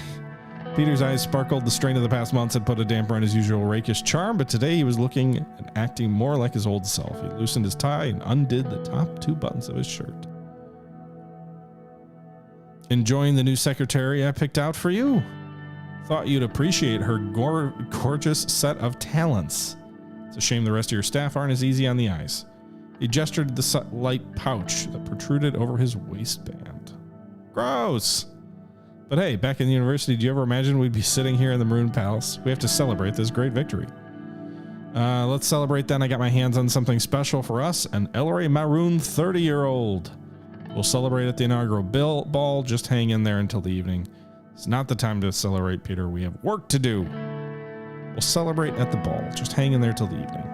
Peter's eyes sparkled. The strain of the past months had put a damper on his usual rakish charm, but today he was looking and acting more like his old self. He loosened his tie and undid the top 2 buttons of his shirt. Enjoying the new secretary I picked out for you? Thought you'd appreciate her gorgeous set of talents. It's a shame the rest of your staff aren't as easy on the eyes. He gestured to the light pouch that protruded over his waistband. Gross! But hey, back in the university, did you ever imagine we'd be sitting here in the Maroon Palace? We have to celebrate this great victory. Let's celebrate then. I got my hands on something special for us, an Ellery Maroon 30-year-old. We'll celebrate at the inaugural ball. Just hang in there until the evening. It's not the time to celebrate, Peter. We have work to do. We'll celebrate at the ball. Just hang in there till the evening.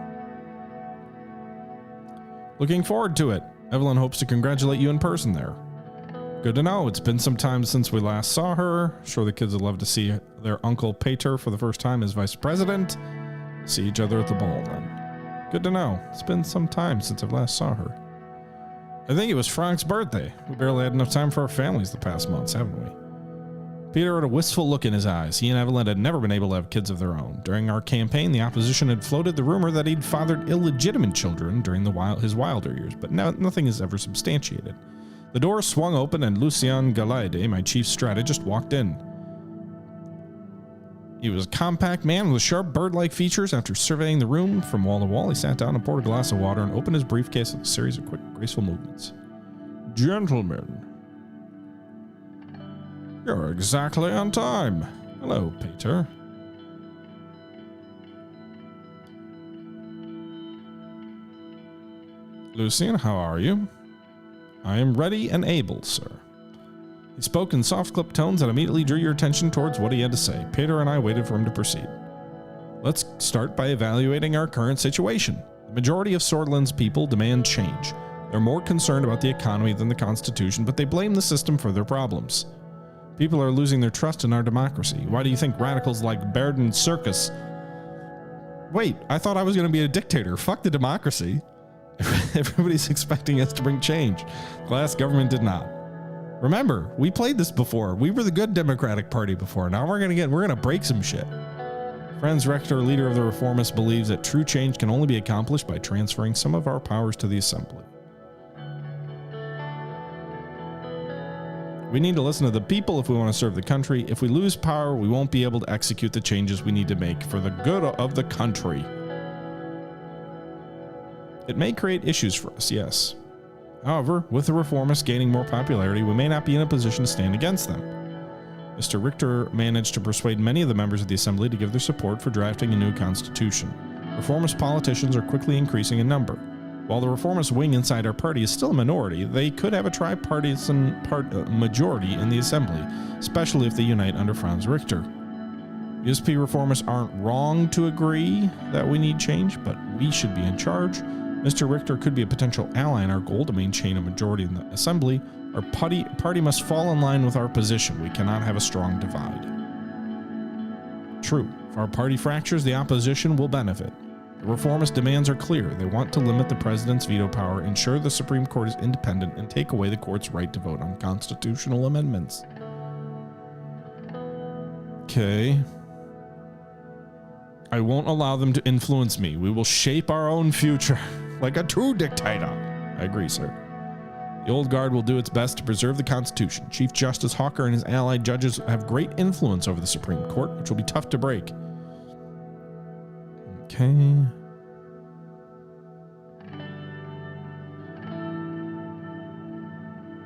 Looking forward to it. Evelyn hopes to congratulate you in person there. Good to know. It's been some time since we last saw her. Sure the kids would love to see their Uncle Peter for the first time as vice president. See each other at the ball then. Good to know. It's been some time since I last saw her. I think it was Frank's birthday. We barely had enough time for our families the past months, haven't we? Peter had a wistful look in his eyes. He and Evelyn had never been able to have kids of their own. During our campaign, the opposition had floated the rumor that he'd fathered illegitimate children during his wilder years, but now nothing is ever substantiated. The door swung open and Lucien Galaide, my chief strategist, walked in. He was a compact man with sharp bird-like features. After surveying the room from wall to wall, he sat down and poured a glass of water and opened his briefcase with a series of quick, graceful movements. Gentlemen, you're exactly on time. Hello, Peter. Lucien, how are you? I am ready and able, sir. He spoke in soft, clipped tones that immediately drew your attention towards what he had to say. Peter and I waited for him to proceed. Let's start by evaluating our current situation. The majority of Sordland's people demand change. They're more concerned about the economy than the Constitution, but they blame the system for their problems. People are losing their trust in our democracy. Why do you think radicals like Baird and Circus... Wait, I thought I was going to be a dictator. Fuck the democracy. Everybody's expecting us to bring change. The last government did not. Remember, we played this before. We were the good Democratic Party before. Now we're gonna break some shit. Franz Rector, leader of the Reformists, believes that true change can only be accomplished by transferring some of our powers to the Assembly. We need to listen to the people if we want to serve the country. If we lose power, we won't be able to execute the changes we need to make for the good of the country. It may create issues for us, yes. However, with the reformists gaining more popularity, we may not be in a position to stand against them. Mr. Richter managed to persuade many of the members of the Assembly to give their support for drafting a new constitution. Reformist politicians are quickly increasing in number. While the reformist wing inside our party is still a minority, they could have a tripartisan majority in the Assembly, especially if they unite under Franz Richter. USP reformists aren't wrong to agree that we need change, but we should be in charge. Mr. Richter could be a potential ally in our goal to maintain a majority in the Assembly. Our party must fall in line with our position. We cannot have a strong divide. True. If our party fractures, the opposition will benefit. The The reformist demands are clear. They want to limit the president's veto power, ensure the Supreme Court is independent, and take away the court's right to vote on constitutional amendments. Okay. I won't allow them to influence me. We will shape our own future like a true dictator. I agree, sir. The old guard will do its best to preserve the Constitution. Chief Justice Hawker and his allied judges have great influence over the Supreme Court, which will be tough to break. Okay.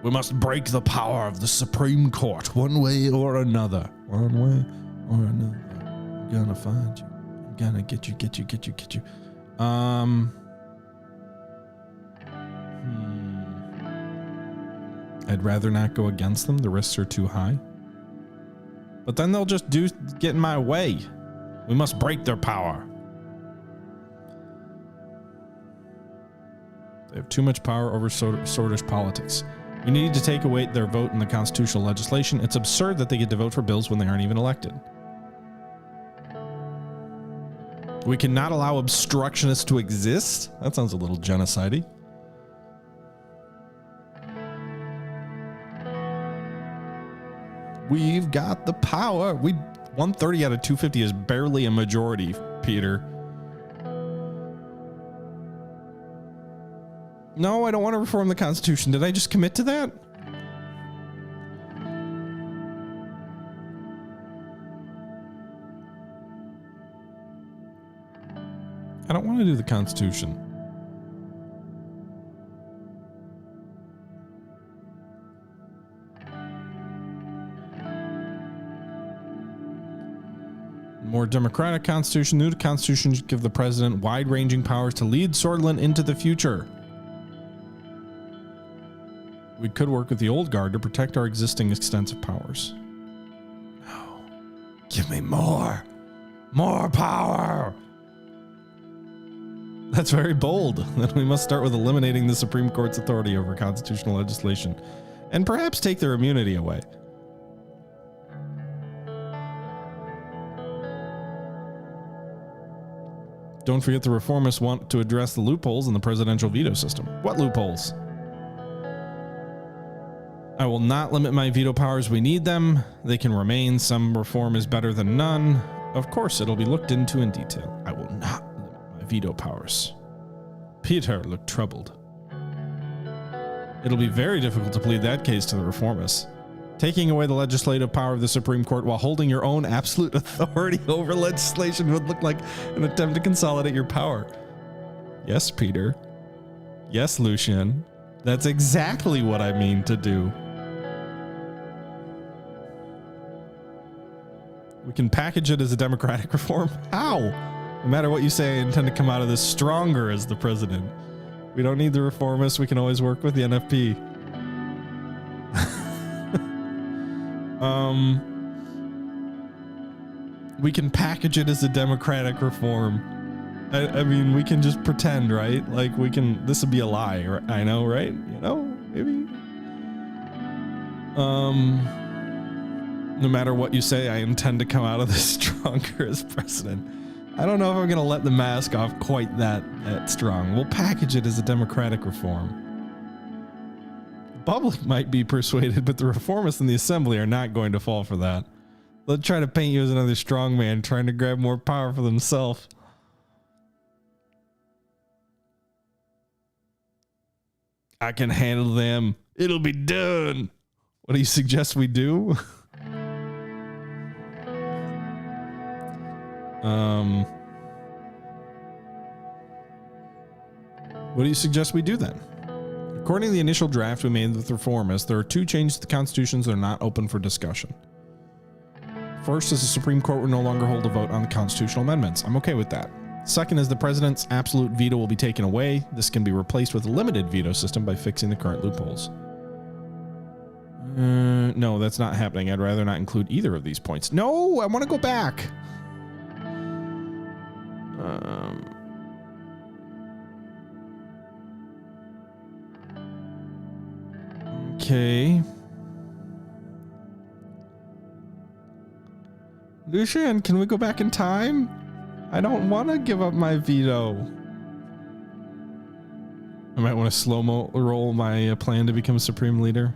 We must break the power of the Supreme Court one way or another. One way or another. I'm gonna find you. I'm gonna get you. I'd rather not go against them. The risks are too high. But then they'll just get in my way. We must break their power. They have too much power over Swordlish politics. We need to take away their vote in the constitutional legislation. It's absurd that they get to vote for bills when they aren't even elected. We cannot allow obstructionists to exist? That sounds a little genocide-y. We've got the power. 130 out of 250 is barely a majority, Peter. No, I don't want to reform the Constitution. Did I just commit to that? I don't want to do the Constitution. More democratic Constitution. New Constitution should give the president wide-ranging powers to lead Sordland into the future. We could work with the old guard to protect our existing extensive powers. No. Give me more. More power. That's very bold. Then we must start with eliminating the Supreme Court's authority over constitutional legislation and perhaps take their immunity away. Don't forget the reformists want to address the loopholes in the presidential veto system. What loopholes? I will not limit my veto powers. We need them. They can remain. Some reform is better than none. Of course, it'll be looked into in detail. I will not limit my veto powers. Peter looked troubled. It'll be very difficult to plead that case to the reformists. Taking away the legislative power of the Supreme Court while holding your own absolute authority over legislation would look like an attempt to consolidate your power. Yes, Peter. Yes, Lucian. That's exactly what I mean to do. We can package it as a democratic reform. How? No matter what you say, I intend to come out of this stronger as the president. We don't need the reformists. We can always work with the NFP. We can package it as a democratic reform. I mean, we can just pretend, right? Like we can, this would be a lie, I know, right? You know, maybe. No matter what you say, I intend to come out of this stronger as president. I don't know if I'm going to let the mask off quite that strong. We'll package it as a democratic reform. The public might be persuaded, but the reformists in the assembly are not going to fall for that. They'll try to paint you as another strongman trying to grab more power for themselves. I can handle them. It'll be done. What do you suggest we do? What do you suggest we do then? According to the initial draft we made with reformists, there are two changes to the constitutions that are not open for discussion. First is the Supreme Court will no longer hold a vote on the constitutional amendments. I'm okay with that. Second is the president's absolute veto will be taken away. This can be replaced with a limited veto system by fixing the current loopholes. No, that's not happening. I'd rather not include either of these points. No, I want to go back. Okay. Lucian, can we go back in time? I don't want to give up my veto. I might want to slow-mo roll my plan to become supreme leader.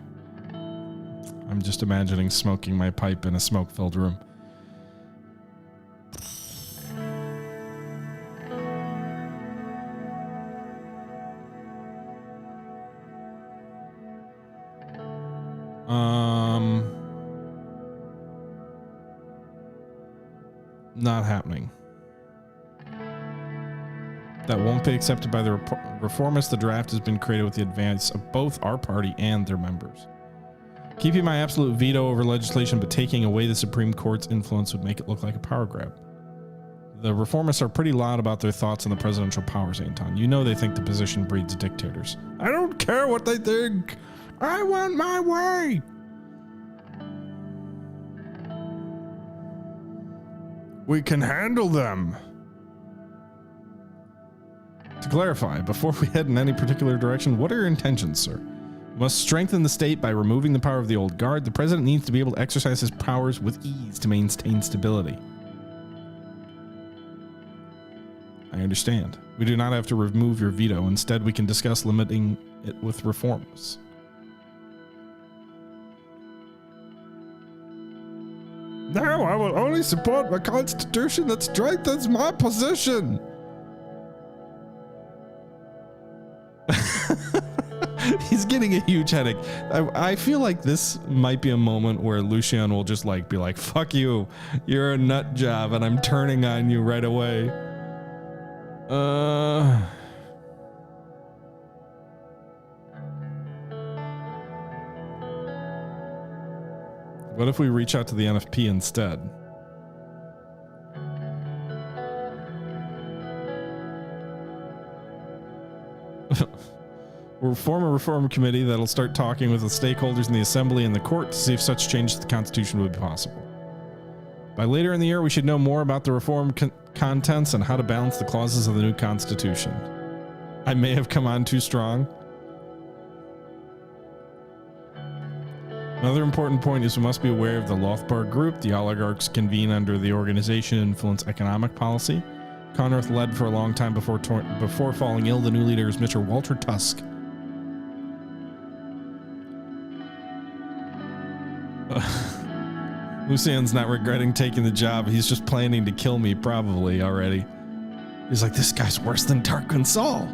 I'm just imagining smoking my pipe in a smoke-filled room. Not happening. That won't be accepted by the reformists. The draft has been created with the advance of both our party and their members. Keeping my absolute veto over legislation but taking away the Supreme Court's influence would make it look like a power grab. The reformists are pretty loud about their thoughts on the presidential powers, Anton. You know they think the position breeds dictators. I don't care what they think. I want my way. We can handle them. To clarify, before we head in any particular direction, what are your intentions, sir? We must strengthen the state by removing the power of the old guard. The president needs to be able to exercise his powers with ease to maintain stability. I understand. We do not have to remove your veto. Instead, we can discuss limiting it with reforms. Now I will only support a constitution that strengthens my position. He's getting a huge headache. I feel like this might be a moment where Lucien will just like be like, fuck you, you're a nut job and I'm turning on you right away. What if we reach out to the NFP instead? We'll form a reform committee that'll start talking with the stakeholders in the assembly and the court to see if such changes to the constitution would be possible. By later in the year, we should know more about the reform contents and how to balance the clauses of the new constitution. I may have come on too strong. Another important point is we must be aware of the Lothbar group. The oligarchs convene under the organization and influence economic policy. Conrath led for a long time before falling ill. The new leader is Mr. Walter Tusk. Lucien's not regretting taking the job. He's just planning to kill me probably already. He's like, this guy's worse than Tarquin Saul.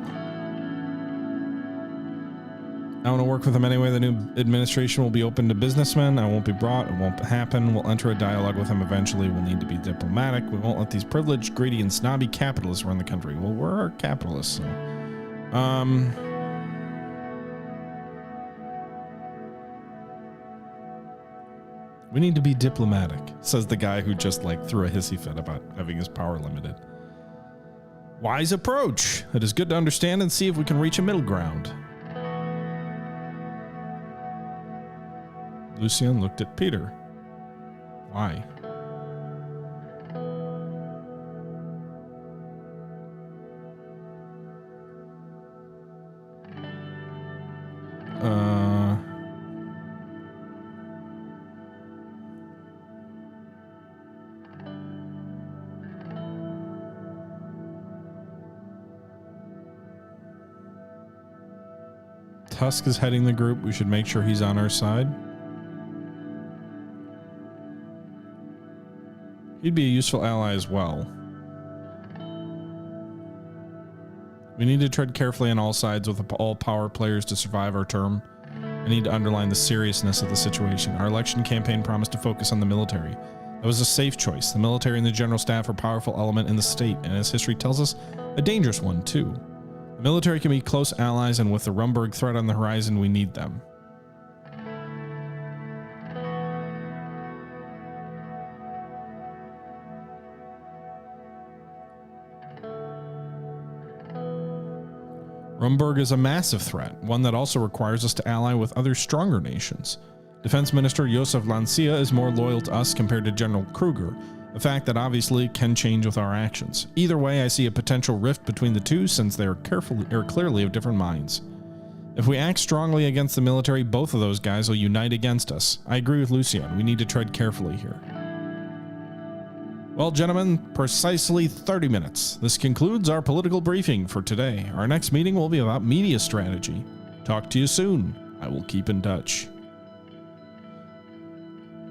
I want to work with him anyway. The new administration will be open to businessmen. I won't be brought. It won't happen. We'll enter a dialogue with him eventually. We'll need to be diplomatic. We won't let these privileged, greedy, and snobby capitalists run the country. Well, we're capitalists, so. We need to be diplomatic, says the guy who just like threw a hissy fit about having his power limited. Wise approach. It is good to understand and see if we can reach a middle ground. Lucien looked at Peter. Why? Tusk is heading the group. We should make sure he's on our side. He'd be a useful ally as well. We need to tread carefully on all sides with all power players to survive our term. I need to underline the seriousness of the situation. Our election campaign promised to focus on the military. That was a safe choice. The military and the general staff are a powerful element in the state, and as history tells us, a dangerous one too. The military can be close allies, and with the Rumburg threat on the horizon, we need them. Rumburg is a massive threat, one that also requires us to ally with other stronger nations. Defense Minister Josef Lancia is more loyal to us compared to General Kruger, a fact that obviously can change with our actions. Either way, I see a potential rift between the two since they are clearly of different minds. If we act strongly against the military, both of those guys will unite against us. I agree with Lucien. We need to tread carefully here. Well, gentlemen, precisely 30 minutes. This concludes our political briefing for today. Our next meeting will be about media strategy. Talk to you soon. I will keep in touch.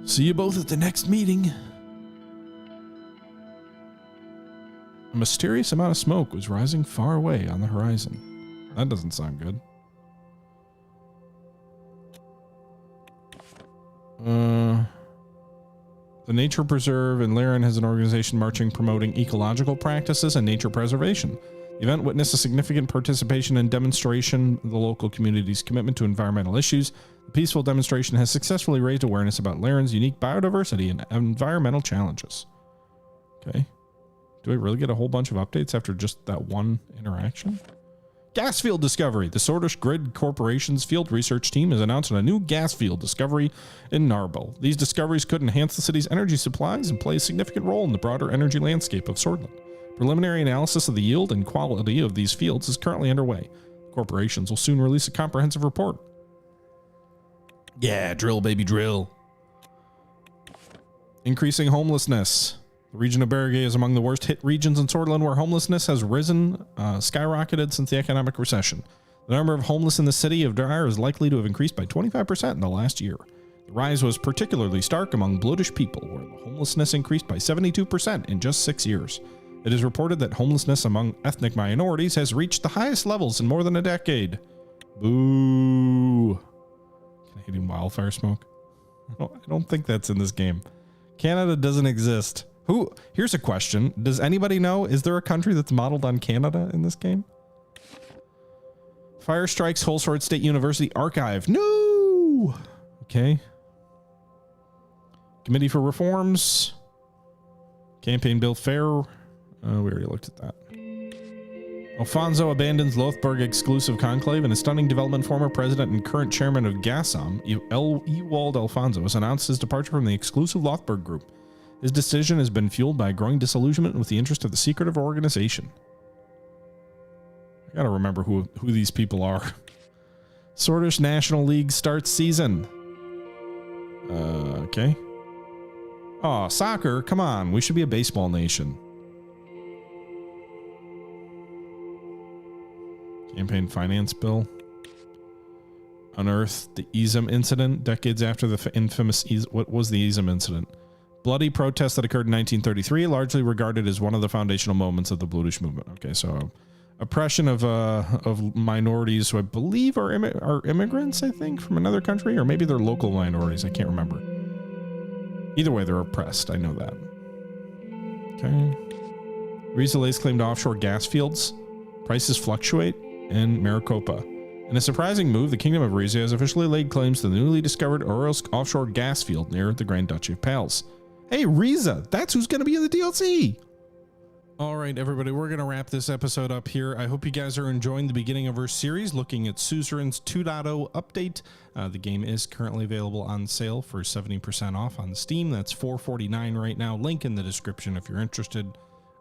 See you both at the next meeting. A mysterious amount of smoke was rising far away on the horizon. That doesn't sound good. The Nature Preserve in Laren has an organization promoting ecological practices and nature preservation. The event witnessed a significant participation and demonstration of the local community's commitment to environmental issues. The peaceful demonstration has successfully raised awareness about Laren's unique biodiversity and environmental challenges. Okay. Do I really get a whole bunch of updates after just that one interaction? Gas field discovery. The Sordland Grid Corporation's field research team has announced a new gas field discovery in Narble. These discoveries could enhance the city's energy supplies and play a significant role in the broader energy landscape of Sordland. Preliminary analysis of the yield and quality of these fields is currently underway. Corporations will soon release a comprehensive report. Yeah, drill, baby, drill. Increasing homelessness. The region of Berge is among the worst hit regions in Sordland, where homelessness has skyrocketed since the economic recession. The number of homeless in the city of Dyer is likely to have increased by 25% in the last year. The rise was particularly stark among Bloodish people, where the homelessness increased by 72% in just 6 years. It is reported that homelessness among ethnic minorities has reached the highest levels in more than a decade. Boo. Canadian wildfire smoke? I don't think that's in this game. Canada doesn't exist. Here's a question. Does anybody know? Is there a country that's modeled on Canada in this game? Fire strikes Holsworth State University archive. No! Okay. Committee for Reforms. Campaign Bill Fair. We already looked at that. Alfonso abandons Lothburg exclusive conclave, and a stunning development. Former president and current chairman of GASAM, Ewald Alfonso, has announced his departure from the exclusive Lothburg group. His decision has been fueled by a growing disillusionment with the interest of the secretive organization. I gotta remember who these people are. Sordland National League starts season. Okay. Oh, soccer? Come on, we should be a baseball nation. Campaign finance bill. Unearthed the Ezum incident decades after the infamous what was the Ezum incident? Bloody protest that occurred in 1933, largely regarded as one of the foundational moments of the Bloodish movement. Okay, so oppression of minorities who I believe are immigrants, I think, from another country, or maybe they're local minorities. I can't remember. Either way, they're oppressed. I know that. Okay. Riza lays claim to offshore gas fields. Prices fluctuate in Maricopa. In a surprising move, the Kingdom of Riza has officially laid claims to the newly discovered Uralsk offshore gas field near the Grand Duchy of Pals. Hey, Riza, that's who's going to be in the DLC. All right, everybody, we're going to wrap this episode up here. I hope you guys are enjoying the beginning of our series, looking at Suzerain's 2.0 update. The game is currently available on sale for 70% off on Steam. That's $4.49 right now. Link in the description if you're interested.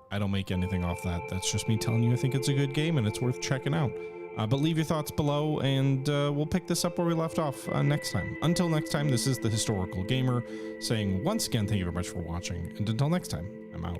I don't make anything off that. That's just me telling you I think it's a good game and it's worth checking out. But leave your thoughts below, and we'll pick this up where we left off next time. Until next time, this is the Historical Gamer saying once again, thank you very much for watching, and until next time, I'm out.